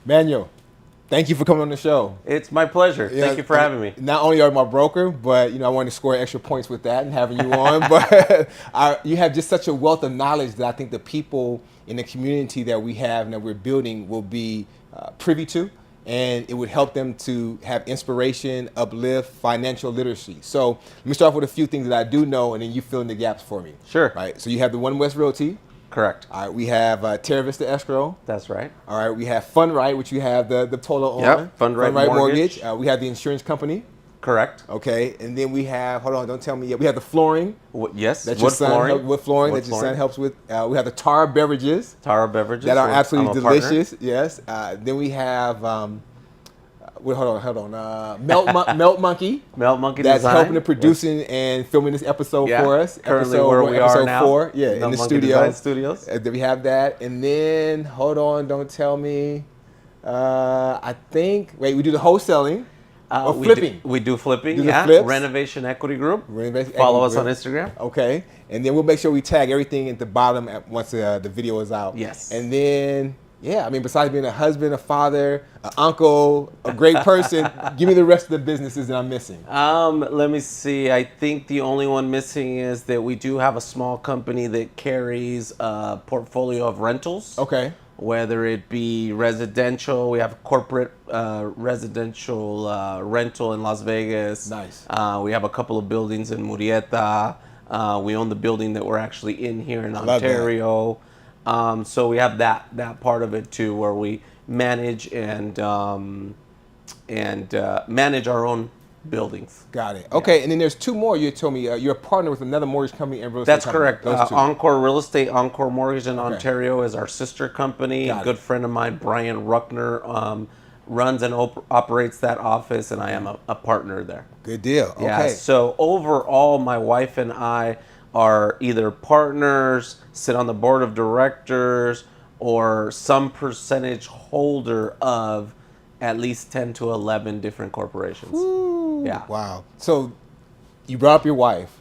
Manuel, thank you for coming on the show. It's my pleasure. Yeah, Thank you for having me. Not only are you my broker, but I wanted to score extra points with that and having you on. But you have just such a wealth of knowledge that I think the people in the community that we have and that we're building will be privy to, and it would help them to have inspiration, uplift, financial literacy. So let me start off with a few things that I do know, and then you fill in the gaps for me. Sure. Right. So you have the One West Realty. Correct. All right, we have Terra Vista Escrow. That's right. All right, we have FundRight, which you have the total on. Yep, FundRight Mortgage. We have the insurance company. Correct. Okay, and then we have, hold on, don't tell me yet. We have the flooring. Yes, that your son flooring. Wood flooring that your son helps with. We have the Tara beverages. Tara beverages. That are absolutely delicious. Partner. Yes. Then we have, hold on. Melt Monkey. Melt Monkey That's Design. helping to producing and filming this episode for us. Currently episode where we episode are now. 4. Yeah, Melt in the Monkey studio. Design Studios. Then we have that. And then, hold on, don't tell me. I think, we do the wholesaling. Or flipping. We do flipping, Do the yeah. flips. Renovation Equity Group. Renovation Follow Equity us on Group. Instagram. Okay. And then we'll make sure we tag everything at the bottom once the video is out. Yes. And then, besides being a husband, a father, an uncle, a great person, give me the rest of the businesses that I'm missing. Let me see. I think the only one missing is that we do have a small company that carries a portfolio of rentals. Okay. Whether it be residential, we have corporate residential rental in Las Vegas. Nice. We have a couple of buildings in Murrieta. We own the building that we're actually in here in Ontario. So we have that part of it too, where we manage and manage our own buildings. Got it. Okay, yeah. And then there's 2 more you told me. You're a partner with another mortgage company and real estate That's company. correct. Encore Real Estate, Encore Mortgage in Ontario is our sister company. A good friend of mine, Brian Ruckner, runs and operates that office, and I am a partner there. Good deal. Okay. Yeah, so overall, my wife and I are either partners, sit on the board of directors, or some percentage holder of at least 10 to 11 different corporations. Woo. Yeah. Wow. So you brought up your wife.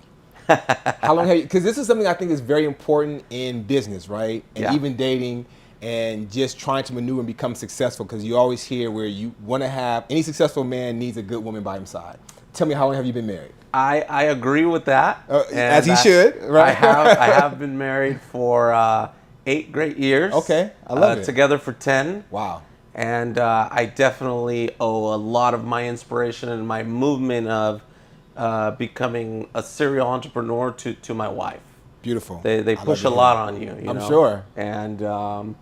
How long have you, because this is something I think is very important in business, right? And even dating and just trying to maneuver and become successful, because you always hear where you want to have, any successful man needs a good woman by his side. Tell me, how long have you been married? I agree with that. As he should, right? I have been married for 8 great years. Okay, I love it. Together for 10. Wow. And I definitely owe a lot of my inspiration and my movement of becoming a serial entrepreneur to my wife. Beautiful. They push a lot on you. I'm sure. And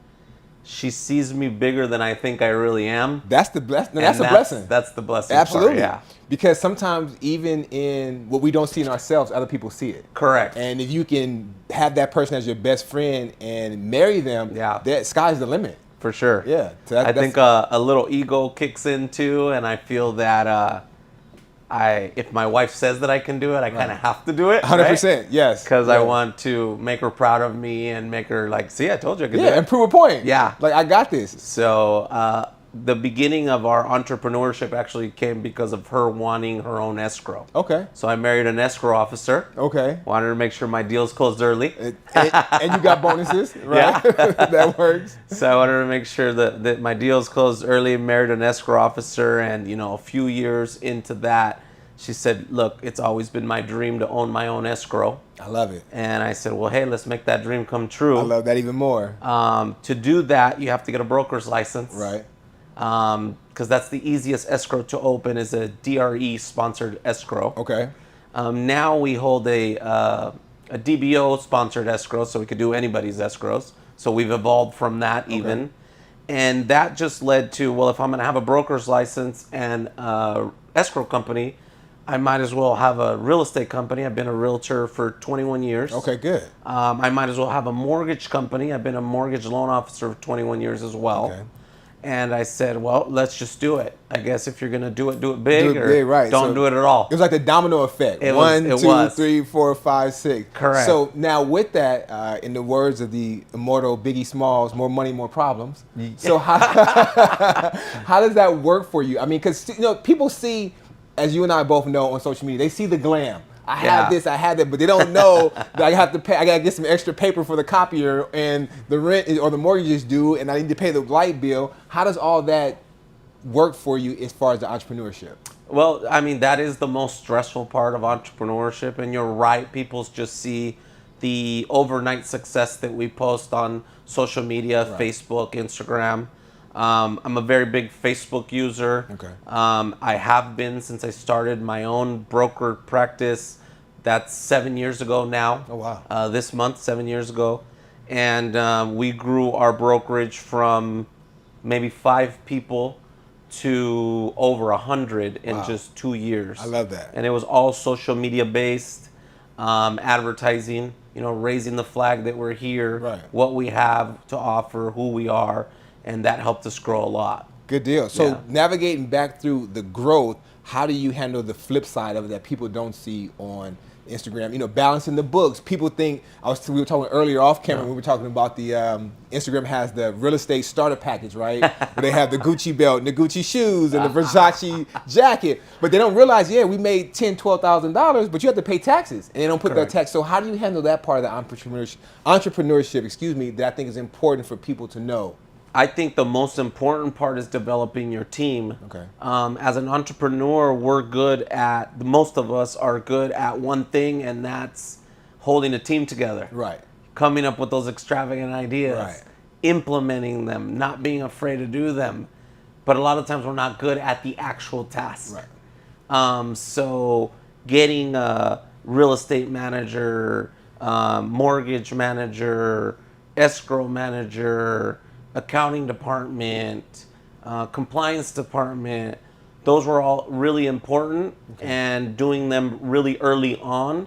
she sees me bigger than I think I really am. That's the blessing. That's a blessing. That's the blessing. Absolutely. Part, yeah. Because sometimes even in what we don't see in ourselves, other people see it. Correct. And if you can have that person as your best friend and marry them, that sky's the limit. For sure. Yeah. So I think a little ego kicks in too, and I feel that if my wife says that I can do it, I kind of have to do it. 100%, yes. Because I want to make her proud of me and make her like, see, I told you I could do it. Yeah, and prove a point. Yeah. Like, I got this. So the beginning of our entrepreneurship actually came because of her wanting her own escrow. Okay. So I married an escrow officer. Okay. Wanted to make sure my deals closed early. And you got bonuses, right? Yeah. That works. So I wanted to make sure that my deals closed early, married an escrow officer, and a few years into that, she said, look, it's always been my dream to own my own escrow. I love it. And I said, well, hey, let's make that dream come true. I love that even more. To do that, you have to get a broker's license. Right. Because that's the easiest escrow to open, is a DRE sponsored escrow. Okay. Now we hold a DBO sponsored escrow, so we could do anybody's escrows. So we've evolved from that even. Okay. And that just led to, well, if I'm going to have a broker's license and escrow company, I might as well have a real estate company. I've been a realtor for 21 years. Okay, good. I might as well have a mortgage company. I've been a mortgage loan officer for 21 years as well. Okay. And I said, well, let's just do it. I guess if you're going to do it big, right. Don't do it at all. It was like the domino effect. It 1, was. 2, 3, 4, 5, 6. Correct. So now with that, in the words of the immortal Biggie Smalls, more money, more problems. So how does that work for you? I mean, because people see, as you and I both know on social media, they see the glam. I have this, I have that, but they don't know that I have to pay. I gotta get some extra paper for the copier, and the rent or the mortgage is due, and I need to pay the light bill. How does all that work for you as far as the entrepreneurship? Well, I mean, that is the most stressful part of entrepreneurship. And you're right, people just see the overnight success that we post on social media, Right. Facebook, Instagram. I'm a very big Facebook user. Okay. I have been since I started my own broker practice. That's 7 years ago now. Oh, wow. This month, 7 years ago. And we grew our brokerage from maybe 5 people to over 100 in Wow. just 2 years. I love that. And it was all social media based, advertising, raising the flag that we're here, Right. what we have to offer, who we are, and that helped us grow a lot. Good deal. So Yeah. navigating back through the growth, how do you handle the flip side of it that people don't see on Instagram? Balancing the books. People think we were talking earlier off camera. We were talking about the Instagram has the real estate starter package, right? Where they have the Gucci belt and the Gucci shoes and the Versace jacket, but they don't realize, we made $10,000-$12,000, but you have to pay taxes, and they don't put that Correct. tax. So how do you handle that part of the entrepreneurship? That I think is important for people to know. I think the most important part is developing your team. Okay. As an entrepreneur, most of us are good at one thing, and that's holding a team together. Right. Coming up with those extravagant ideas, Right. implementing them, not being afraid to do them. But a lot of times we're not good at the actual task. Right. So getting a real estate manager, mortgage manager, escrow manager, accounting department, compliance department, those were all really important, and doing them really early on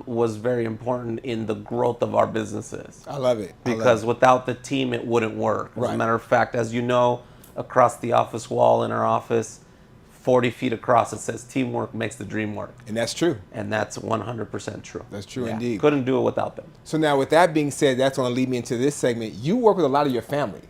was very important in the growth of our businesses. I love it. Because without the team, it wouldn't work. As Right. a matter of fact, as you know, across the office wall in our office, 40 feet across, it says teamwork makes the dream work. And that's true. And that's 100% true. That's true indeed. Couldn't do it without them. So now with that being said, that's going to lead me into this segment. You work with a lot of your family.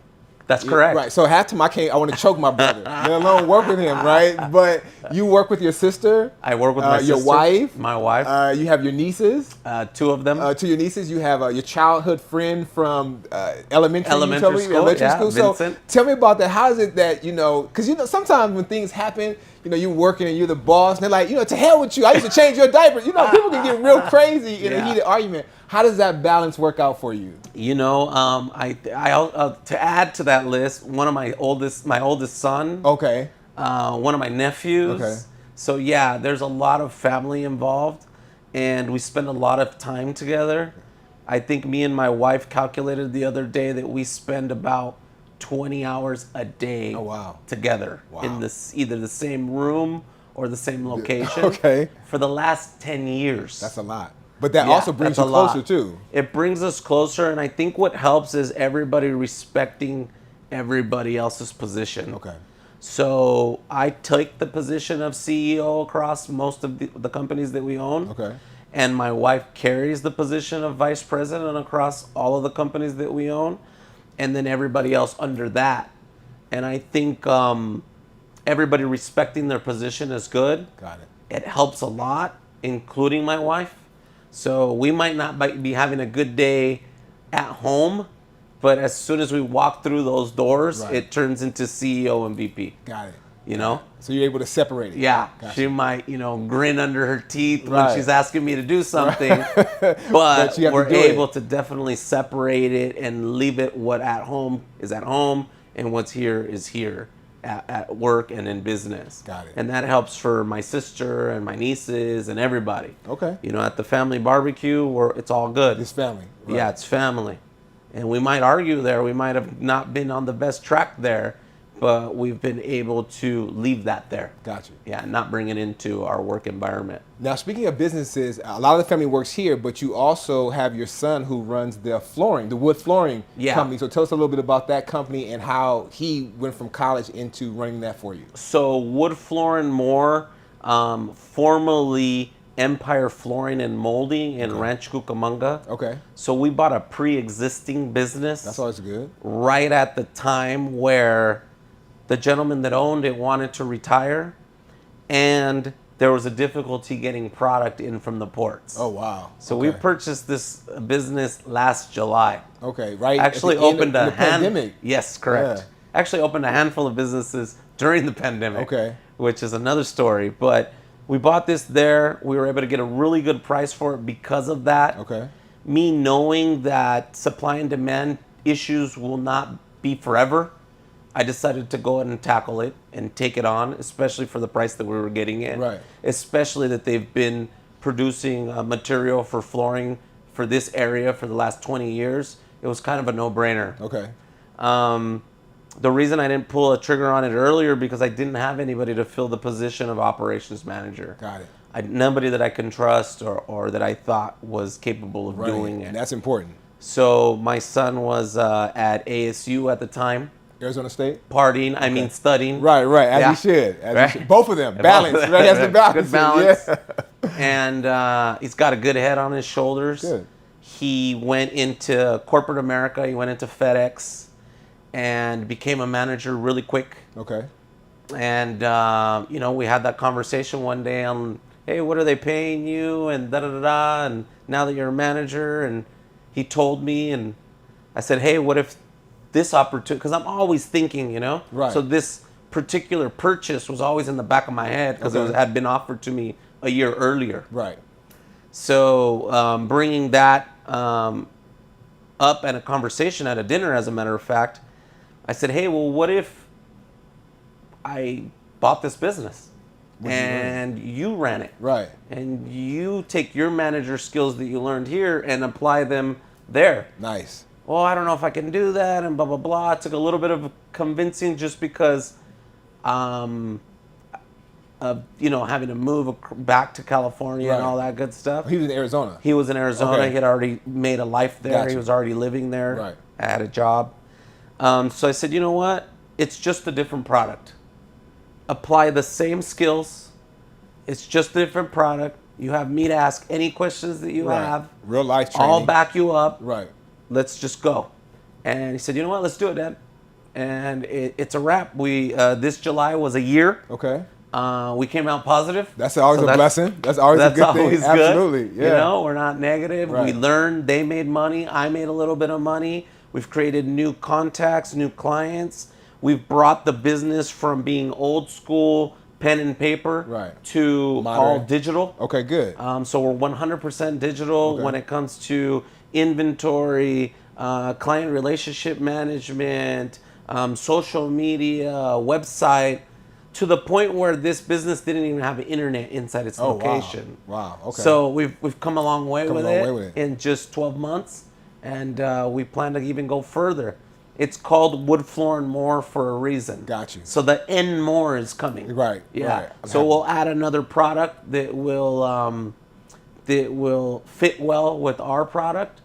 That's correct. Right. So half time I want to choke my brother, let alone work with him, right? But you work with your sister. I work with my your sister, wife. my wife, You have your nieces. 2 of them. To your nieces, you have your childhood friend from elementary school. Elementary school. Vincent. So tell me about that. How is it that because sometimes when things happen, you're working and you're the boss, and they're like, to hell with you. I used to change your diaper. People can get real crazy in a heated argument. How does that balance work out for you? To add to that list, my oldest son. Okay. One of my nephews. Okay. So yeah, there's a lot of family involved, and we spend a lot of time together. I think me and my wife calculated the other day that we spend about 20 hours a day together in either the same room or the same location for the last 10 years. That's a lot. But that also brings you closer too. It brings us closer, and I think what helps is everybody respecting everybody else's position. Okay. So I take the position of CEO across most of the companies that we own. Okay. And my wife carries the position of vice president across all of the companies that we own, and then everybody else under that. And I think everybody respecting their position is good. Got it. It helps a lot, including my wife. So we might not be having a good day at home, but as soon as we walk through those doors, it turns into CEO and VP. Got it. So you're able to separate it. Yeah. Gotcha. She might, grin under her teeth when she's asking me to do something, but we're able to definitely separate it and leave it what at home is at home and what's here is here at work and in business. Got it. And that helps for my sister and my nieces and everybody. Okay. At the family barbecue, it's all good. It's family. Right. Yeah, it's family. And we might argue there. We might have not been on the best track there, but we've been able to leave that there. Gotcha. Yeah, not bring it into our work environment. Now, speaking of businesses, a lot of the family works here, but you also have your son who runs the wood flooring company. So tell us a little bit about that company and how he went from college into running that for you. So Wood Flooring More, formerly Empire Flooring and Molding in Ranch Cucamonga. Okay. So we bought a pre-existing business. That's always good. Right at the time where the gentleman that owned it wanted to retire, and there was a difficulty getting product in from the ports. Oh, wow. So we purchased this business last July. Okay, right. Actually at the opened end a of the pandemic. Yes, correct. Yeah. Actually opened a handful of businesses during the pandemic. Okay. Which is another story. But we bought this there. We were able to get a really good price for it because of that. Okay. Me knowing that supply and demand issues will not be forever, I decided to go ahead and tackle it and take it on, especially for the price that we were getting it. Right. Especially that they've been producing material for flooring for this area for the last 20 years. It was kind of a no-brainer. Okay. The reason I didn't pull a trigger on it earlier because I didn't have anybody to fill the position of operations manager. Got it. Nobody that I can trust or that I thought was capable of doing it. And that's important. So my son was at ASU at the time. Arizona State? Partying, I mean studying. Right, as you should. As you should. Both of them. Balance. Right? That's the balance. Good balance. Yeah. And he's got a good head on his shoulders. Good. He went into corporate America. He went into FedEx and became a manager really quick. Okay. And, we had that conversation one day on, hey, what are they paying you? And da-da-da-da. And now that you're a manager. And he told me, and I said, hey, what if this opportunity, because I'm always thinking, Right. So this particular purchase was always in the back of my head because it had been offered to me a year earlier. Right. So bringing that up at a conversation at a dinner, as a matter of fact, I said, hey, well, what if I bought this business and you ran it? Right. And you take your manager skills that you learned here and apply them there. Nice. Well, I don't know if I can do that, and blah, blah, blah. It took a little bit of convincing just because, having to move back to California and all that good stuff. He was in Arizona. He was in Arizona. Okay. He had already made a life there. Gotcha. He was already living there. Right. I had a job. So I said, you know what? It's just a different product. Apply the same skills. It's just a different product. You have me to ask any questions that you have. Real life training. I'll back you up. Right. Let's just go. And he said, you know what? Let's do it, Dad. And it's a wrap. We this July was a year. Okay. We came out positive. That's always a blessing. That's always a good thing. Good. Absolutely. Yeah. We're not negative. Right. We learned. They made money. I made a little bit of money. We've created new contacts, new clients. We've brought the business from being old school pen and paper to all digital. Okay, good. So we're 100% digital when it comes to inventory, client relationship management, social media, website, to the point where this business didn't even have internet inside its location. Wow. Okay. So we've come a long way with it in just 12 months, and we plan to even go further. It's called Wood, Floor, and More for a reason. Got you. So the N more is coming. Right. Yeah. Right. So we'll add another product that will fit well with our product.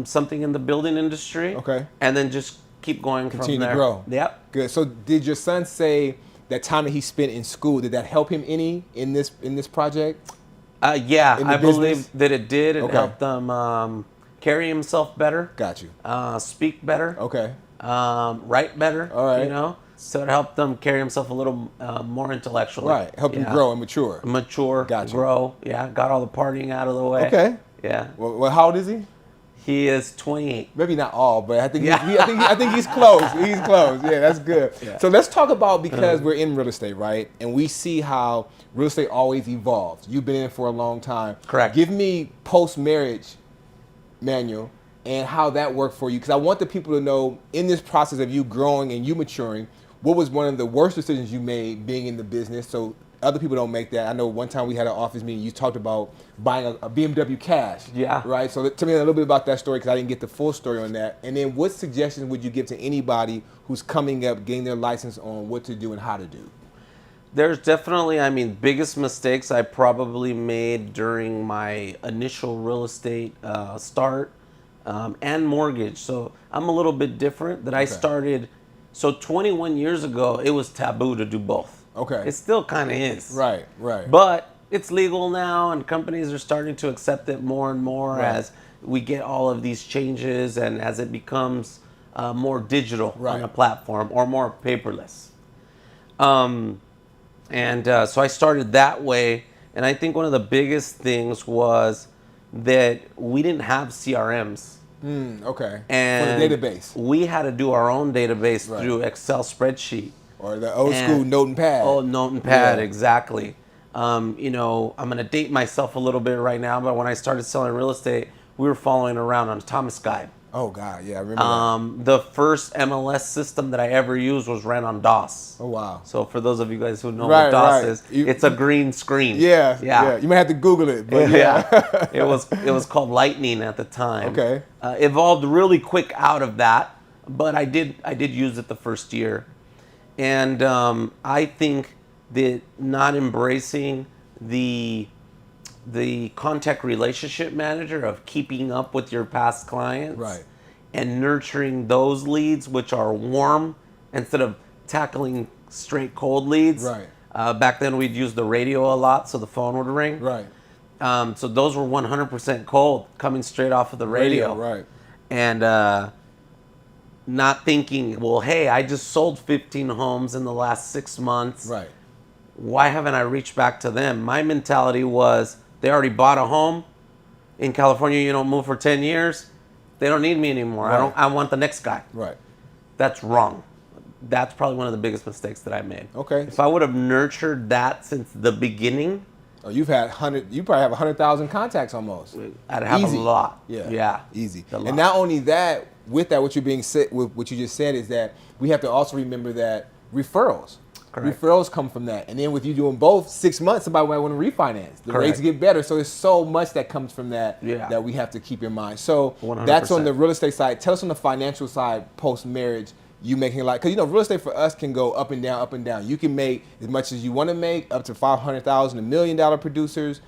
Something in the building industry. Okay. And then just keep going Continue from there. to grow. Yep. Good. So did your son say that time that he spent in school, did that help him any in this project? Yeah, I business? believe that it did. It helped him carry himself better. Got you. Speak better. Okay. Write better. All right. So it helped them carry himself a little more intellectually. Right. Help him grow and mature. Gotcha. Grow. Yeah. Got all the partying out of the way. Okay. Yeah. Well, how old is he? He is 28. Maybe not all, but I think I think he's close. He's close. Yeah, that's good. Yeah. So let's talk about, because we're in real estate, right? And we see how real estate always evolves. You've been in it for a long time. Correct. Give me post-marriage, Manuel, and how that worked for you, because I want the people to know, in this process of you growing and you maturing, what was one of the worst decisions you made being in the business, so other people don't make that. I know one time we had an office meeting, you talked about buying a BMW cash. Yeah. Right? So tell me a little bit about that story, because I didn't get the full story on that. And then what suggestions would you give to anybody who's coming up, getting their license, on what to do and how to do? There's definitely, biggest mistakes I probably made during my initial real estate start and mortgage. So I'm a little bit different that I started. So 21 years ago, it was taboo to do both. Okay. It still kind of is. Right. But it's legal now, and companies are starting to accept it more and more as we get all of these changes and as it becomes more digital on the platform or more paperless. And so I started that way. And I think one of the biggest things was that we didn't have CRMs. Okay. And For the database. we had to do our own database Right. through Excel spreadsheet. Or the old school note and pad. Oh, note and pad, Yeah. exactly. You know, I'm going to date myself a little bit right now, but when I started selling real estate, we were following around on a Thomas Guide. Oh, God. Yeah, I remember that. The first MLS system that I ever used was ran on DOS. Oh, wow. So for those of you guys who know Right, what DOS right. is, it's a green screen. Yeah. You might have to Google it. But Yeah. It was called Lightning at the time. Okay. Evolved really quick out of that, but I did use it the first year. And I think that not embracing the contact relationship manager of keeping up with your past clients, Right. and nurturing those leads, which are warm, instead of tackling straight cold leads. Right. Back then we'd use the radio a lot, so the phone would ring. Right. So those were 100% cold, coming straight off of the radio. Right. And not thinking, well, hey, I just sold 15 homes in the last 6 months. Right. Why haven't I reached back to them? My mentality was, they already bought a home. In California, you don't move for 10 years. They don't need me anymore. Right. I want the next guy. Right. That's wrong. That's probably one of the biggest mistakes that I made. Okay. If I would have nurtured that since the beginning, Oh, you probably have 100,000 contacts almost. I'd have Easy. a lot. Yeah. Yeah. Easy. A lot. And not only that, with that, what you just said is that we have to also remember that referrals. Correct. Referrals come from that. And then with you doing both, 6 months, somebody might want to refinance. The rates Correct. get better. So there's so much that comes from that Yeah. that we have to keep in mind. So 100%. that's on the real estate side. Tell us on the financial side, post-marriage, you making like, because real estate for us can go up and down, up and down. You can make as much as you want to make, up to $500,000, $1 million producers,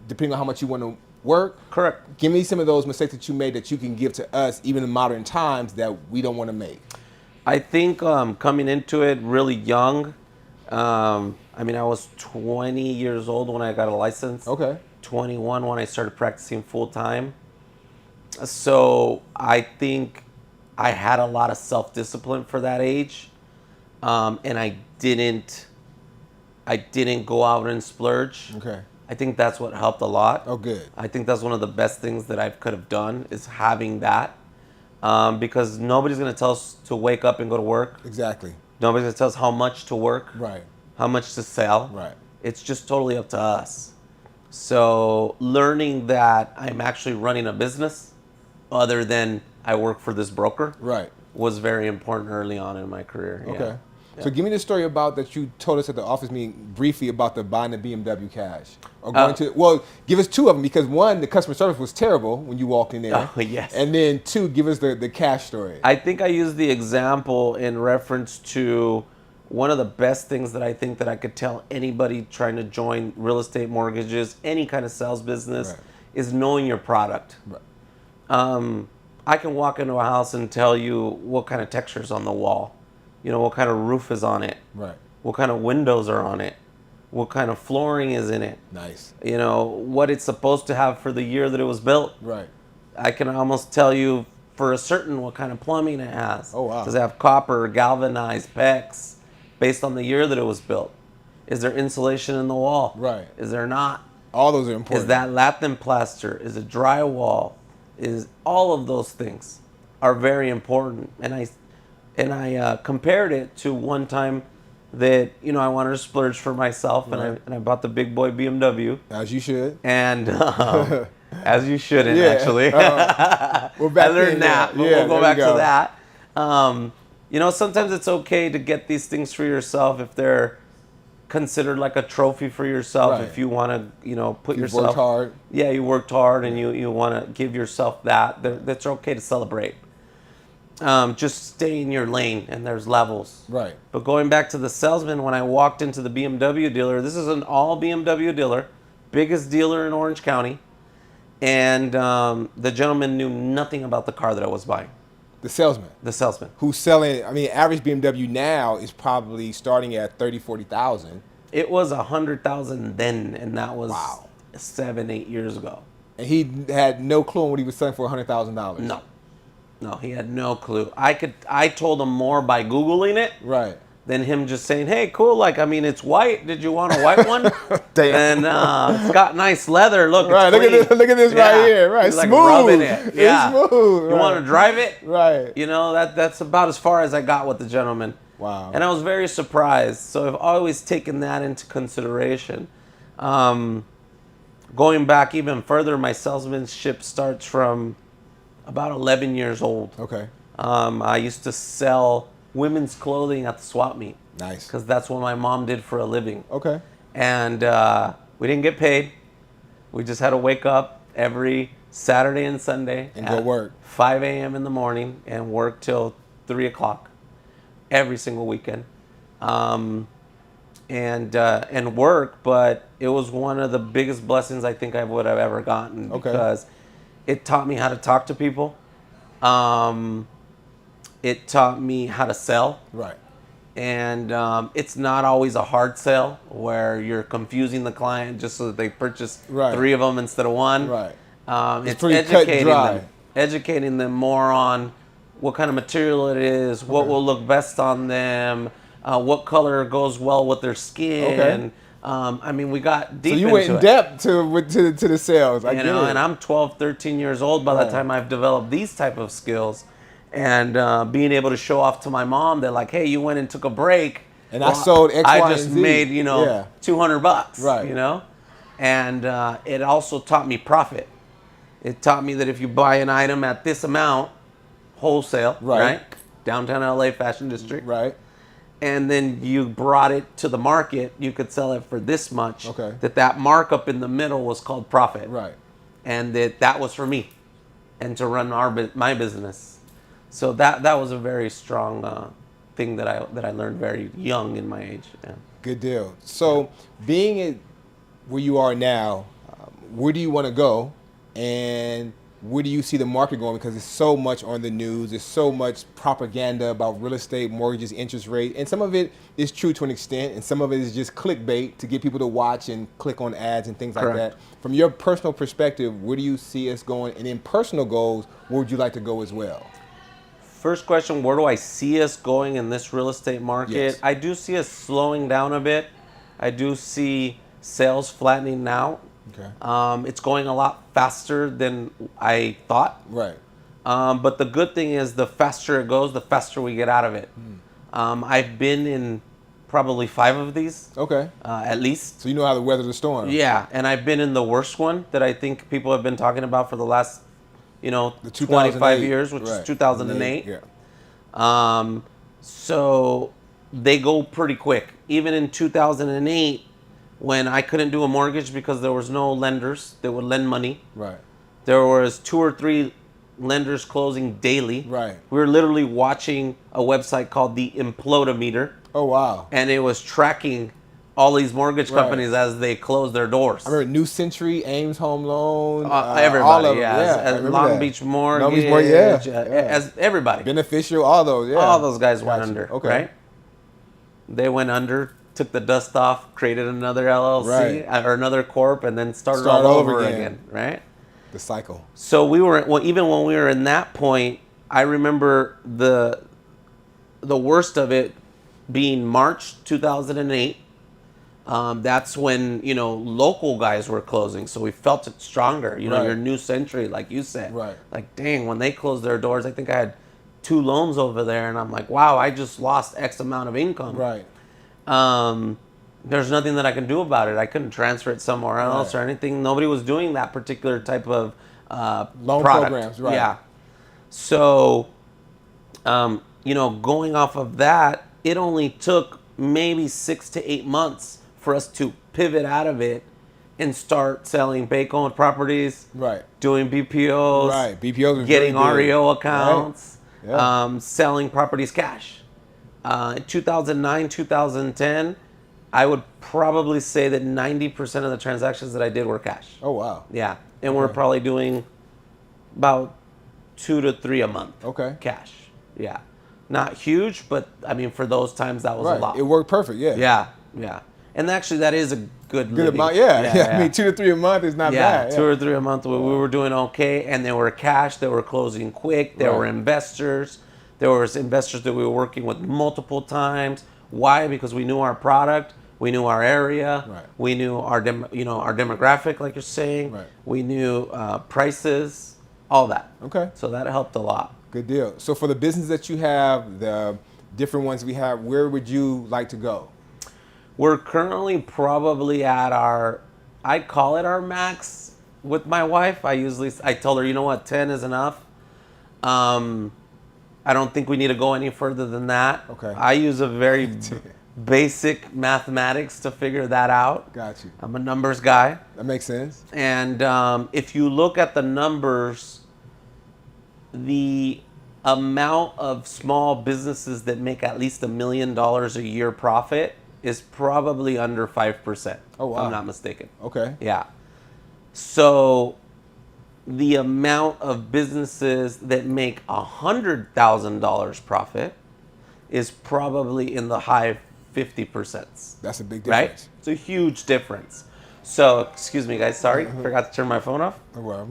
depending on how much you want to work. Correct. Give me some of those mistakes that you made that you can give to us, even in modern times, that we don't want to make. I think coming into it really young, I was 20 years old when I got a license. Okay. 21 when I started practicing full time. So I think I had a lot of self-discipline for that age, and I didn't go out and splurge. Okay. I think that's what helped a lot. Oh, good. I think that's one of the best things that I could have done, is having that, because nobody's going to tell us to wake up and go to work. Exactly. Nobody's going to tell us how much to work, Right. how much to sell. Right. It's just totally up to us. So learning that I'm actually running a business other than I work for this broker Right. was very important early on in my career. Yeah. Okay. So give me the story about that you told us at the office meeting briefly about the buying the BMW cash. Or going give us two of them, because one, the customer service was terrible when you walked in there. Oh, yes. And then two, give us the cash story. I think I used the example in reference to one of the best things that I think that I could tell anybody trying to join real estate, mortgages, any kind of sales business, Right. is knowing your product. Right. I can walk into a house and tell you what kind of texture's on the wall, what kind of roof is on it, Right. what kind of windows are on it, what kind of flooring is in it, Nice. what it's supposed to have for the year that it was built. Right. I can almost tell you for a certain what kind of plumbing it has. Oh, wow. Does it have copper, galvanized, PEX, based on the year that it was built? Is there insulation in the wall? Right. Is there not? All those are important. Is that lath plaster? Is it drywall? Is all of those things are very important. And I compared it to one time that I wanted to splurge for myself, Right. and I bought the big boy BMW. As you should. And as you shouldn't, Yeah. actually. Well, back I learned then, that, but yeah, we'll go there back you go. to that. Sometimes it's okay to get these things for yourself if they're considered like a trophy for yourself. Right. If you want to, put You've yourself. worked hard. Yeah, you worked hard, and you want to give yourself that. That's okay to celebrate. Just stay in your lane, and there's levels. Right. But going back to the salesman, when I walked into the BMW dealer, this is an all BMW dealer, biggest dealer in Orange County, and the gentleman knew nothing about the car that I was buying. The salesman. The salesman. Who's selling, average BMW now is probably starting at 30,000, 40,000. It was 100,000 then, and that was Wow. 7-8 years ago. And he had no clue on what he was selling for $100,000. No, he had no clue. I told him more by Googling it Right. than him just saying, "Hey, cool. Like, I mean, it's white. Did you want a white one? Damn. And it's got nice leather. Look, Right. it's clean. Look at this right here. Right. He's Smooth. like rubbing it. Yeah. It's smooth. You want to drive it? Right. You know, that's about as far as I got with the gentleman. Wow. And I was very surprised. So I've always taken that into consideration. Going back even further, my salesmanship starts from about 11 years old. Okay. I used to sell women's clothing at the swap meet. Nice. Because that's what my mom did for a living. Okay. And we didn't get paid. We just had to wake up every Saturday and Sunday And go work. 5 a.m. in the morning and work till 3 o'clock every single weekend. And work, but it was one of the biggest blessings I think I would have ever gotten, because it taught me how to talk to people. It taught me how to sell. Right. And it's not always a hard sell where you're confusing the client just so that they purchase 3 of them instead of 1. Right. It's pretty cut and educating dry. them. Educating them more on what kind of material it is, what will look best on them, what color goes well with their skin. I mean, we got deep into it. So you went in depth to the sales. I get it. And I'm 12, 13 years old by the time I've developed these type of skills. And being able to show off to my mom that, like, hey, you went and took a break. And I sold X, Y, I and just Z. made, $200, Right. And it also taught me profit. It taught me that if you buy an item at this amount, wholesale, right? Downtown LA Fashion District. Right. And then you brought it to the market, you could sell it for this much. Okay. That markup in the middle was called profit. Right. And that was for me and to run my business. So that was a very strong thing that I learned very young in my age. Yeah. Good deal. So being where you are now, where do you want to go, and where do you see the market going? Because there's so much on the news. There's so much propaganda about real estate, mortgages, interest rate, and some of it is true to an extent, and some of it is just clickbait to get people to watch and click on ads and things like that. From your personal perspective, where do you see us going? And in personal goals, where would you like to go as well? First question, where do I see us going in this real estate market? Yes. I do see us slowing down a bit. I do see sales flattening now. Okay. It's going a lot faster than I thought. Right. But the good thing is the faster it goes, the faster we get out of it. I've been in probably 5 of these. Okay. At least. So you know how to weather the storm. Yeah, and I've been in the worst one that I think people have been talking about for the last, The 25 years, which is 2008. Yeah. So they go pretty quick. Even in 2008, when I couldn't do a mortgage because there was no lenders that would lend money. Right. There was 2 or 3 lenders closing daily. Right. We were literally watching a website called the Implodometer. Oh, wow. And it was tracking all these mortgage companies as they close their doors. I remember New Century, Ames Home Loan, everybody, all of them. As Long Beach Mortgage, as everybody. Beneficial, all those, All those guys went Gotcha. under, Okay. right? They went under, took the dust off, created another LLC or another corp, and then started all over again, right? The cycle. So even when we were in that point, I remember the worst of it being March 2008. That's when, local guys were closing. So we felt it stronger. Your New Century, like you said. Right. Like, dang, when they closed their doors, I think I had 2 loans over there. And I'm like, wow, I just lost X amount of income. Right. There's nothing that I can do about it. I couldn't transfer it somewhere else or anything. Nobody was doing that particular type of loan product. programs, right. Yeah. So, going off of that, it only took maybe 6 to 8 months for us to pivot out of it and start selling bank-owned properties, doing BPOs, getting REO accounts, selling properties cash. In 2009, 2010, I would probably say that 90% of the transactions that I did were cash. Oh, wow. Yeah, and we're probably doing about 2 to 3 a month. Okay. Cash. Yeah, not huge, but I mean for those times that was a lot. It worked perfect. Yeah. Yeah. And actually, that is a good amount. Yeah. I mean, 2 to 3 a month is not bad. Yeah, 2 or 3 a month. We were doing okay, and they were cash. They were closing quick. There were investors. There was investors that we were working with multiple times. Why? Because we knew our product, we knew our area, Right. we knew our our demographic, like you're saying. Right. We knew prices, all that. Okay. So that helped a lot. Good deal. So for the business that you have, the different ones we have, where would you like to go? We're currently probably at I call it our max with my wife. I told her, you know what, 10 is enough. I don't think we need to go any further than that. Okay. I use a very basic mathematics to figure that out. Got you. I'm a numbers guy. That makes sense. And if you look at the numbers, the amount of small businesses that make at least $1 million a year profit is probably under 5%. Oh, wow. If I'm not mistaken. Okay. Yeah. So the amount of businesses that make $100,000 profit is probably in the high 50%. That's a big Right? difference. It's a huge difference. So, excuse me, guys. Sorry, forgot to turn my phone off. Well,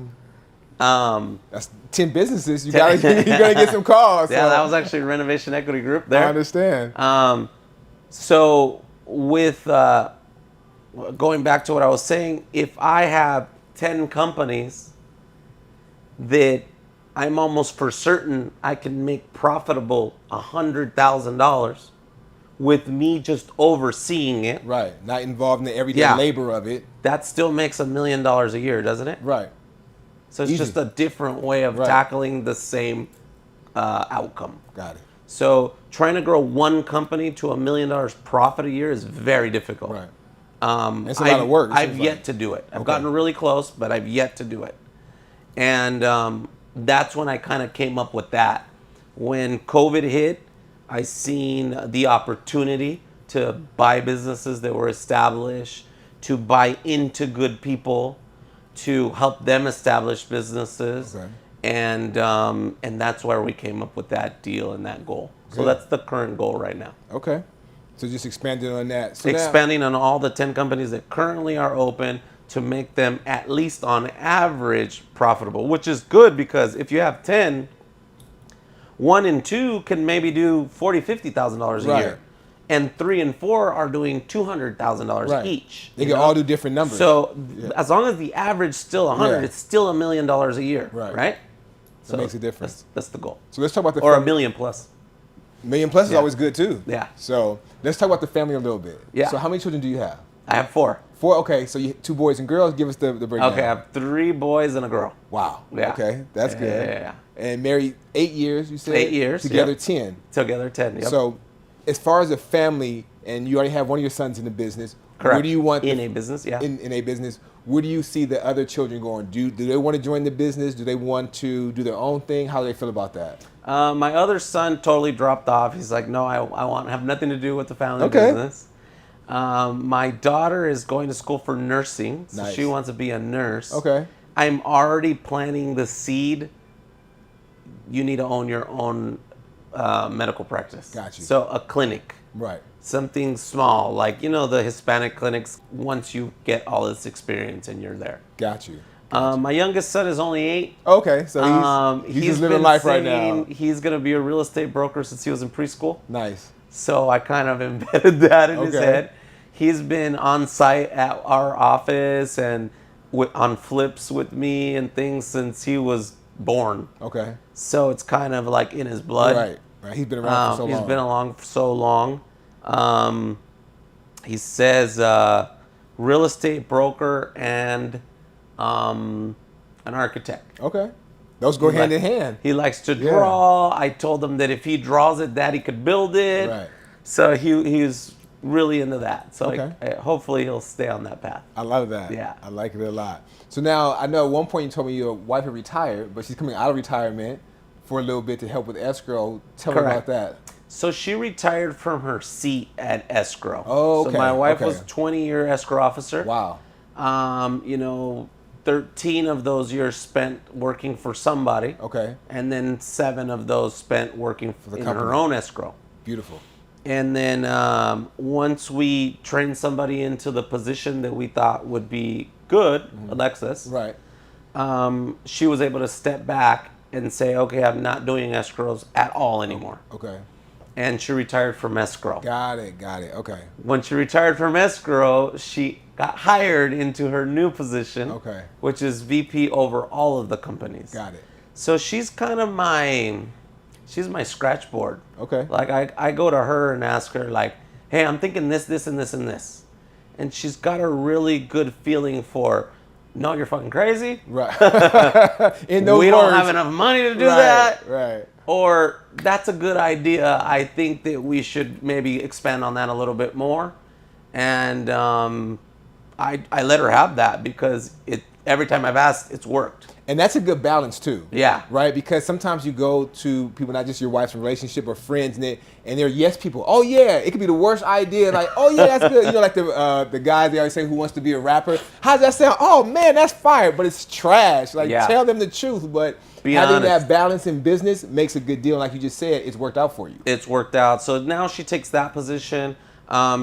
Um, that's 10 businesses. You gotta get some calls. yeah, so that was actually Renovation Equity Group I there. understand. So with going back to what I was saying, if I have 10 companies that I'm almost for certain I can make profitable $100,000 with me just overseeing it, Right. Not involved in the everyday Yeah. labor of it. that still makes $1 million a year, doesn't it? Right. So it's Easy. just a different way of Right. tackling the same outcome. Got it. So trying to grow one company to $1 million profit a year is very difficult. Right. It's a lot of work. it I've seems yet like. to do it. I've Okay. gotten really close, but I've yet to do it. And that's when I kind of came up with that. When COVID hit, I seen the opportunity to buy businesses that were established, to buy into good people, to help them establish businesses. Okay. And that's where we came up with that deal and that goal. So Good. that's the current goal right now. Okay. So just expanding on that. So now- Expanding on all the 10 companies that currently are open to make them at least on average profitable, which is good because if you have 10, 1 and 2 can maybe do $40,000, $50,000 a Right. year. And 3 and 4 are doing $200,000 Right. each. They you can know? all do different numbers. So as long as the average is still 100, Yeah. it's still $1 million a year, Right. right? So makes a difference. That's the goal. So let's talk about the Or $1 family. million plus. Million plus is Yeah. always good too. Yeah. So let's talk about the family a little bit. Yeah. So how many children do you have? I have 4. 4. Okay. So you 2 boys and girls. Give us the breakdown. Okay, I have 3 boys and a girl. Wow. Yeah. Okay. That's good. Yeah. And married 8 years. You said 8 years, together yep. 10. Together 10. Yep. So as far as a family, and you already have one of your sons in the business. Correct. Where do you want in a business? Yeah. in a business? Where do you see the other children going? Do they want to join the business? Do they want to do their own thing? How do they feel about that? My other son totally dropped off. He's like, no, I want have nothing to do with the family Okay. business. My daughter is going to school for nursing, so Nice. she wants to be a nurse. Okay. I'm already planting the seed. You need to own your own medical practice. Got you. So a clinic. Right. Something small, like, the Hispanic clinics, once you get all this experience and you're there. Got you. My youngest son is only 8. Okay. So he's just living been life right saying now. He's going to be a real estate broker since he was in preschool. Nice. So I kind of embedded that in his Okay. head. He's been on site at our office and on flips with me and things since he was born. Okay. So it's kind of like in his blood. Right. Right. He's been around for so long. He's been along for so long. He says real estate broker and an architect. Okay. Those go hand in hand. He likes to Yeah. draw. I told him that if he draws it, Daddy could build it. Right. So he's really into that. So Okay. hopefully he'll stay on that path. I love that. Yeah. I like it a lot. So now I know at one point you told me your wife had retired, but she's coming out of retirement for a little bit to help with escrow. Tell me about Correct. that. So she retired from her seat at escrow. Oh, okay, So my wife okay. was 20-year escrow officer. Wow. 13 of those years spent working for somebody. Okay. And then 7 of those spent working the in company. her own escrow. Beautiful. And then once we trained somebody into the position that we thought would be good, Alexis, Right. she was able to step back and say, okay, I'm not doing escrows at all anymore. Okay. and she retired from escrow. Got it. Okay. When she retired from escrow, she got hired into her new position, Okay. which is VP over all of the companies. Got it. So she's kind of she's my scratch board. Okay. Like I go to her and ask her like, hey, I'm thinking this, and this. And she's got a really good feeling for, no, you're fucking crazy. Right. In those we words. don't have enough money to do Right, that. right. Or that's a good idea. I think that we should maybe expand on that a little bit more. And I let her have that because every time I've asked, it's worked. And that's a good balance too. Yeah. Right? Because sometimes you go to people, not just your wife's relationship or friends, and they're yes people. Oh yeah, it could be the worst idea. Like, oh yeah, that's good. You know, like the guys they always say, who wants to be a rapper? How's that sound? Oh man, that's fire, but it's trash. Like, Yeah. tell them the truth. But Be having honest. that balance in business makes a good deal. Like you just said, it's worked out for you. It's worked out. So now she takes that position.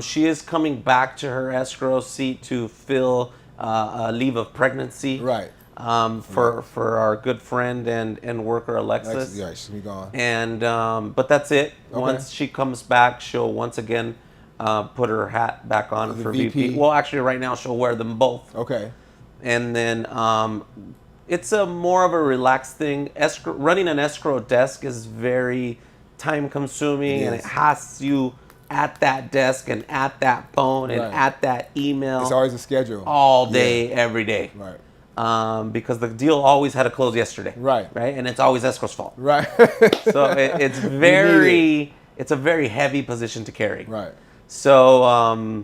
She is coming back to her escrow seat to fill a leave of pregnancy. Right. For our good friend and worker Alexis. Yeah, she'll be gone. And but that's it. Okay. Once she comes back, she'll once again put her hat back on The for VP. VP. Well, actually, right now she'll wear them both. Okay. And then it's a more of a relaxed thing. Running an escrow desk is very time consuming, and it has you at that desk and at that phone and Right. at that email It's always a schedule. all day, every day. Right. Because the deal always had to close yesterday. Right. Right. And it's always escrow's fault. Right. So it's it's a very heavy position to carry. Right. So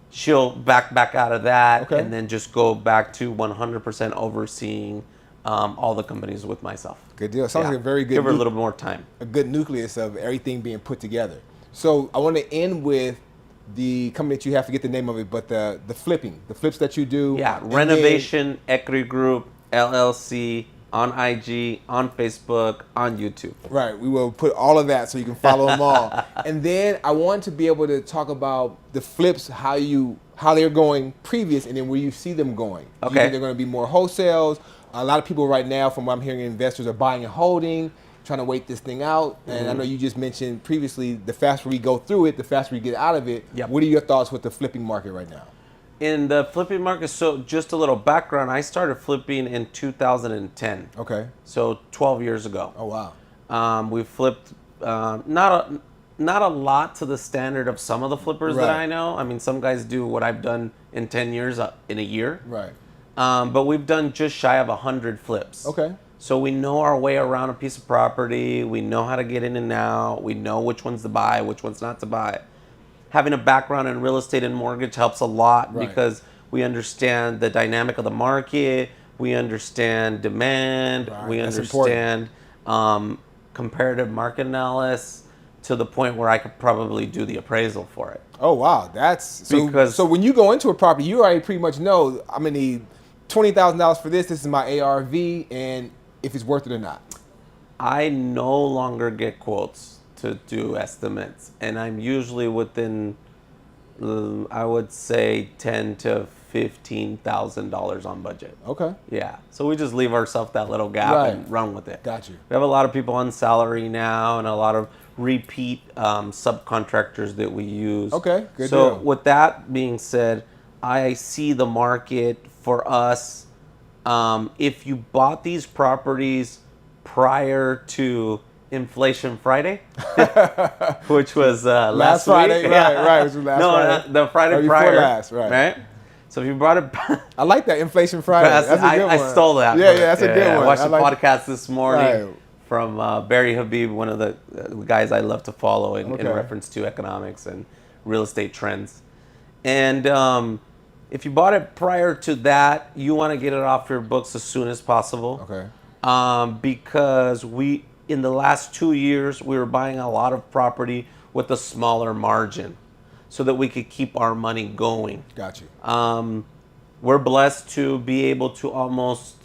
she'll back out of that Okay. and then just go back to 100% overseeing all the companies with myself. Good deal. Sounds like a very good Give her a little more time. a good nucleus of everything being put together. So I want to end with the company that you have to get the name of it, but the flips that you do. Yeah, and Renovation Equity Group LLC on IG, on Facebook, on YouTube. then- right. We will put all of that so you can follow them all. And then I want to be able to talk about the flips, how they're going previous, and then where you see them going. Do you Okay. think they're going to be more wholesales? A lot of people right now, from what I'm hearing, investors are buying and holding, trying to wait this thing out. And I know you just mentioned previously, the faster we go through it, the faster we get out of it. Yep. What are your thoughts with the flipping market right now? In the flipping market, so just a little background, I started flipping in 2010. Okay. So 12 years ago. Oh, wow. We flipped not a lot to the standard of some of the flippers that Right. I know. I mean, some guys do what I've done in 10 years in a year. Right. But we've done just shy of 100 flips. Okay. So we know our way around a piece of property. We know how to get in and out. We know which ones to buy, which ones not to buy. Having a background in real estate and mortgage helps a lot Right. because we understand the dynamic of the market. We understand demand. Right. We That's understand comparative market analysis to the point where I could probably do the appraisal for it. Oh, wow. That's so. Because- So when you go into a property, you already pretty much know, I'm going to need $20,000 for this. This is my ARV, and if it's worth it or not. I no longer get quotes to do estimates, and I'm usually within, I would say, $10,000 to $15,000 on budget. Okay. Yeah, so we just leave ourselves that little gap Right. and run with it. Got you. We have a lot of people on salary now, and a lot of repeat subcontractors that we use. Okay, good So deal. with that being said, I see the market for us. If you bought these properties prior to Inflation Friday, which was last Friday, week. right, it was last no, Friday. the Friday Or before prior. last, right. So if you brought it I like that Inflation Friday. That's a good one. I stole that. Yeah, that's a good one. I watched I the like- podcast this morning Right. from Barry Habib, one of the guys I love to follow in Okay. reference to economics and real estate trends. And if you bought it prior to that, you want to get it off your books as soon as possible. Okay. Because in the last 2 years, we were buying a lot of property with a smaller margin so that we could keep our money going. Got you. We're blessed to be able to almost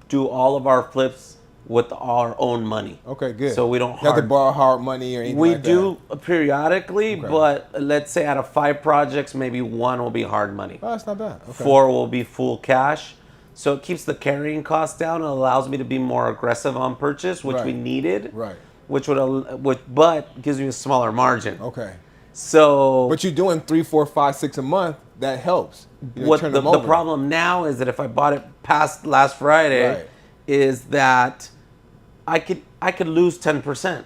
do all of our flips with our own money. Okay, good. So we don't You have to borrow hard money or anything we like do periodically, Okay. but let's say out of 5 projects, maybe 1 will be hard money. that? Oh, that's not bad. Okay. 4 will be full cash. So it keeps the carrying cost down and allows me to be more aggressive on purchase, which we Right. needed. Right. but gives me a smaller margin. Okay. So But you're doing 3, 4, 5, 6 a month. That helps. You know, what turn the them over. problem now is that if I bought it past last Friday, Right. is that I could lose 10%.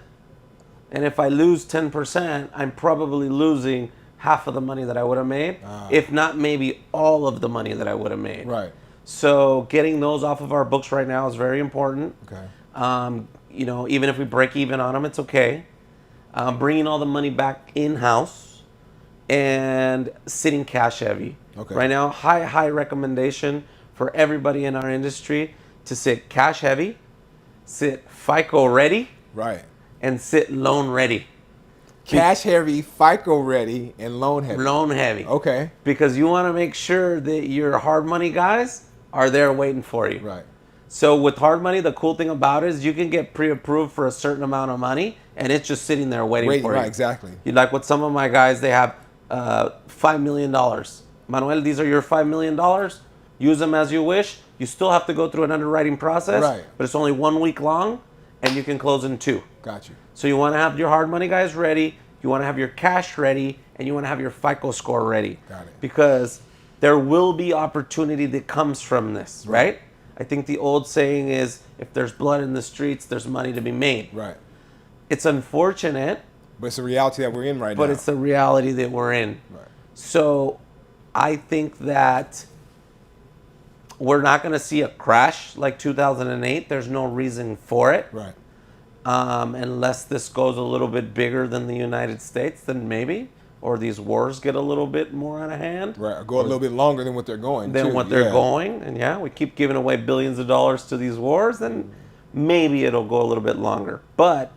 And if I lose 10%, I'm probably losing half of the money that I would have made, if not maybe all of the money that I would have made. Right. So getting those off of our books right now is very important. Okay. You know, even if we break even on them, it's okay. Bringing all the money back in-house and sitting cash heavy. Okay. Right now, high recommendation for everybody in our industry to sit cash heavy, sit FICO ready, Right. and sit loan ready. Cash heavy, FICO ready, and loan heavy. Loan heavy. Okay. Because you want to make sure that your hard money guys are there waiting for you. Right. So with hard money, the cool thing about it is you can get pre-approved for a certain amount of money, and it's just sitting there waiting for you. Right, exactly. You like with some of my guys, they have $5 million. Manuel, these are your $5 million. Use them as you wish. You still have to go through an underwriting process, Right. but it's only 1 week long, and you can close in 2. Got you. So you want to have your hard money guys ready, you want to have your cash ready, and you want to have your FICO score ready. Got it. Because there will be opportunity that comes from this, right? I think the old saying is, if there's blood in the streets, there's money to be made. Right. It's unfortunate, But it's the reality that we're in right now. but it's the reality that we're in. Right. So I think that we're not going to see a crash like 2008. There's no reason for it. Right. Unless this goes a little bit bigger than the United States, then maybe. Or these wars get a little bit more out of hand. Right. Or go a little bit longer than what they're going. Than too. what they're Yeah. going. And we keep giving away billions of dollars to these wars, then maybe it'll go a little bit longer. But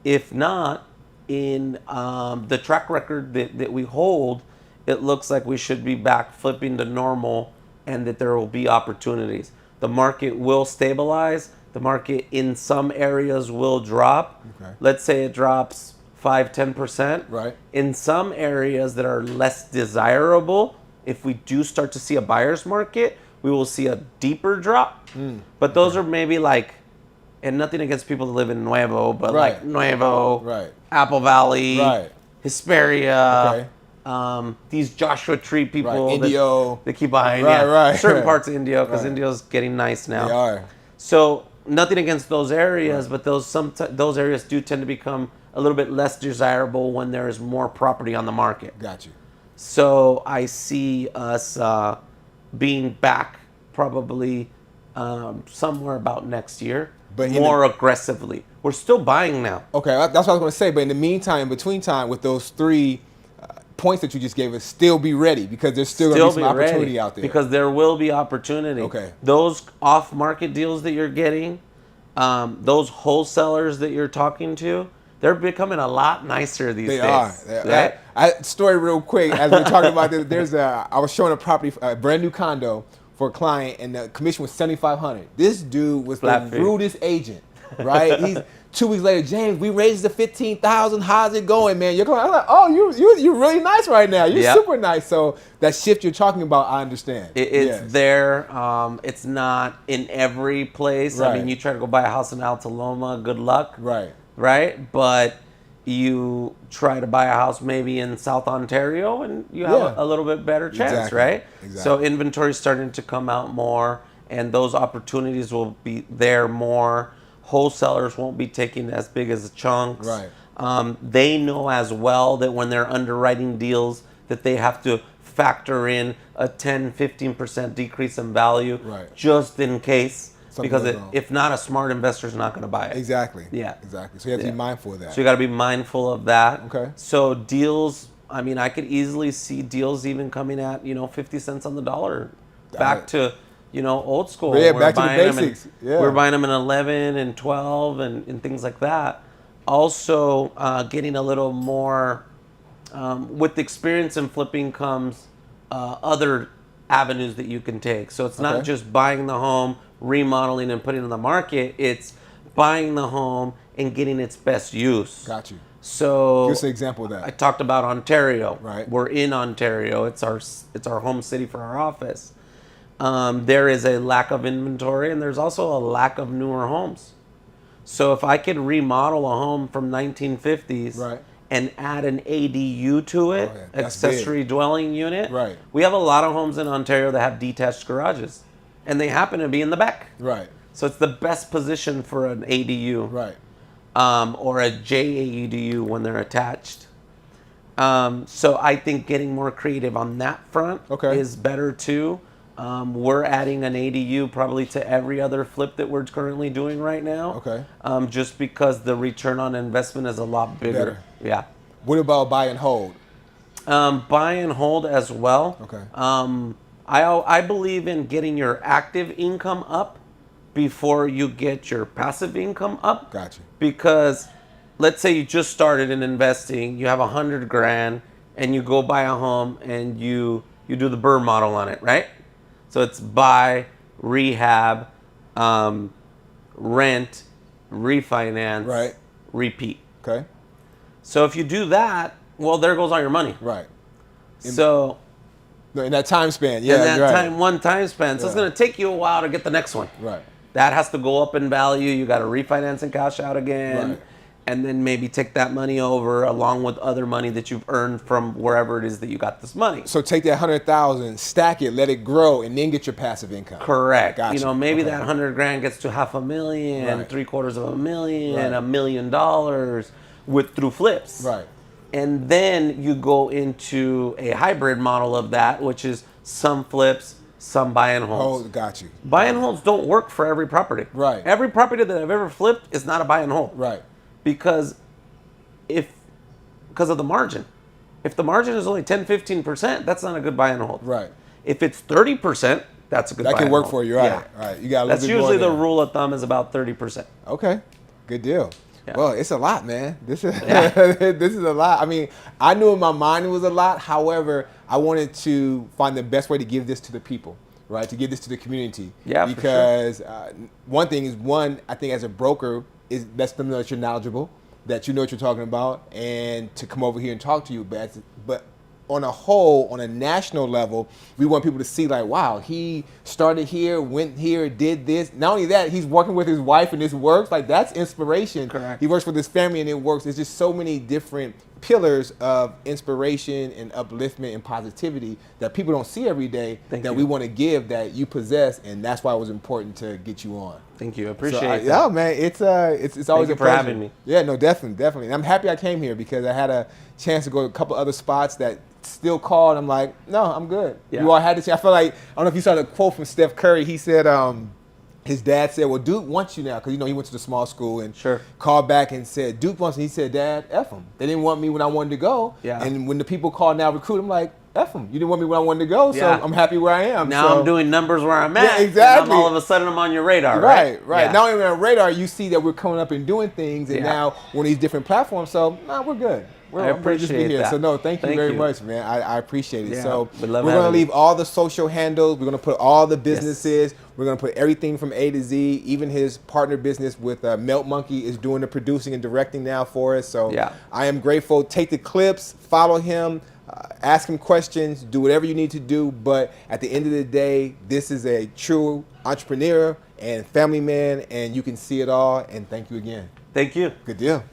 if not, in the track record that we hold, it looks like we should be back flipping to normal and that there will be opportunities. The market will stabilize. The market in some areas will drop. Okay. Let's say it drops 5-10%. Right. In some areas that are less desirable, if we do start to see a buyer's market, we will see a deeper drop. But those are maybe like, and nothing against people that live in Nuevo, but Right. like Nuevo, Right. Apple Valley, Right. Hesperia, Okay. these Joshua Tree people Right. Indio. that keep buying. Right, right. Certain parts of Indio, because Right. Indio's getting nice now. They are. So nothing against those areas, but those areas do tend to become a little bit less desirable when there is more property on the market. Got you. So I see us being back probably somewhere about next year, But in more aggressively. We're still buying now. Okay, that's what I was going to say. But in the meantime, in between time, with those 3 points that you just gave us, still be ready because there's still going to be some opportunity out there. Because there will be opportunity. Okay. Those off-market deals that you're getting, those wholesalers that you're talking to, they're becoming a lot nicer these days. They are. Story real quick, as we're talking about this, I was showing a property, a brand new condo for a client, and the commission was $7,500. This dude was Flat the fee. rudest agent, right? He's 2 weeks later, James, we raised it to $15,000. How's it going, man? You're going, I'm like, oh, you're really nice right now. You're Yep. super nice. So that shift you're talking about, I understand. It's Yes. there. It's not in every place. I Right. mean, you try to go buy a house in Altaloma, good luck. Right. Right? But you try to buy a house maybe in South Ontario and you have Yeah. a little bit better chance, Exactly. right? Exactly. So inventory's starting to come out more and those opportunities will be there more. Wholesalers won't be taking as big as chunks. Right. They know as well that when they're underwriting deals that they have to factor in a 10-15% decrease in value Right. just in case. Something Because goes wrong. if not, a smart investor is not going to buy it. Exactly. Yeah. Exactly. So you have to Yeah. be mindful of that. So you got to be mindful of that. Okay. So deals, I mean, I could easily see deals even coming at 50 cents on the dollar, back to old school. Yeah, We're back to the buying them basics. Yeah. We're buying them in 11 and 12 and things like that. Also, getting a little more with experience in flipping comes other avenues that you can take. So it's not Okay. just buying the home, remodeling and putting it on the market. It's buying the home and getting its best use. Got you. So Give us an example of that. I talked about Ontario. Right. We're in Ontario. It's our home city for our office. There is a lack of inventory and there's also a lack of newer homes. So if I could remodel a home from 1950s Right. and add an ADU to it, Oh, yeah, that's accessory dwelling unit, Right. we have a lot of homes in Ontario that have detached garages, and they happen to be in the back. Right. So it's the best position for an ADU, Right. or a JADU when they're attached. So I think getting more creative on that front Okay. is better too. We're adding an ADU probably to every other flip that we're currently doing right now. Okay. Just because the return on investment is a lot bigger. Better. Yeah. What about buy and hold? Buy and hold as well. Okay. I believe in getting your active income up before you get your passive income up. Gotcha. Because let's say you just started in investing, you have $100,000, and you go buy a home and you do the Burr model on it, right? So it's buy, rehab, rent, refinance, Right. repeat. Okay. So if you do that, well, there goes all your money. Right. So In that time span, yeah. in that right. one time span, so it's Yeah. going to take you a while to get the next one. Right. That has to go up in value. You got to refinance and cash out again. Right. And then maybe take that money over along with other money that you've earned from wherever it is that you got this money. So take that 100,000, stack it, let it grow, and then get your passive income. Correct. Gotcha. You know, maybe Okay. that $100,000 gets to $500,000, Right. $750,000, Right. $1 million through flips. Right. And then you go into a hybrid model of that, which is some flips, some buy and holds. Oh, got you. Buy and holds don't work for every property. Right. Every property that I've ever flipped is not a buy and hold. Right. Because of the margin. If the margin is only 10-15%, that's not a good buy and hold. Right. If it's 30%, that's a good buy That can and work hold. for you, right? Yeah. Right. You got a little That's bit more usually the there. rule of thumb is about 30%. Okay, good deal. Yeah. Well, it's a lot, man. This is Yeah. this is a lot. I mean, I knew in my mind it was a lot. However, I wanted to find the best way to give this to the people, right? To give this to the community. Yeah, for sure. Because one thing is, I think as a broker, is lets them know that you're knowledgeable, that you know what you're talking about, and to come over here and talk to you. But on a whole, on a national level, we want people to see like, wow, he started here, went here, did this. Not only that, he's working with his wife and this works. Like, that's inspiration. Correct. He works with his family and it works. There's just so many different pillars of inspiration and upliftment and positivity that people don't see every day Thank that you. we want to give, that you possess, and that's why it was important to get you on. Thank you. I So, appreciate that. yeah, man, it's always you a for pleasure. having me. Yeah, no, definitely. And I'm happy I came here because I had a chance to go to a couple other spots that still called. I'm like, no, I'm good. Yeah. You all had to. I feel like, I don't know if you saw the quote from Steph Curry. He said, his dad said, well, Duke wants you now, because he went to the small school, and Sure. called back and said, Duke wants me. He said, Dad, F them. They didn't want me when I wanted to go. Yeah. And when the people call now recruit, I'm like, F them. You didn't want me when I wanted to go, so Yeah. I'm happy where I am. Now So- I'm doing numbers where I'm at. Yeah, exactly. And all of a sudden I'm on your radar, Right. right? Yeah. Not only on our radar, you see that we're coming up and doing things, and Yeah. now on these different platforms. So, we're good. I I'm ready to just be appreciate here. that. So, no, thank you Thank very you. much, man. I appreciate it. Yeah, So, we we're love going to having leave you. all the social handles. We're going to put all the businesses. We're going to put everything from A to Z. Even his partner business with Melt Monkey is doing the producing and directing now for us. So, Yeah. I am grateful. Take the clips, follow him. Ask him questions, do whatever you need to do, but at the end of the day, this is a true entrepreneur and family man, and you can see it all, and thank you again. Thank you. Good deal.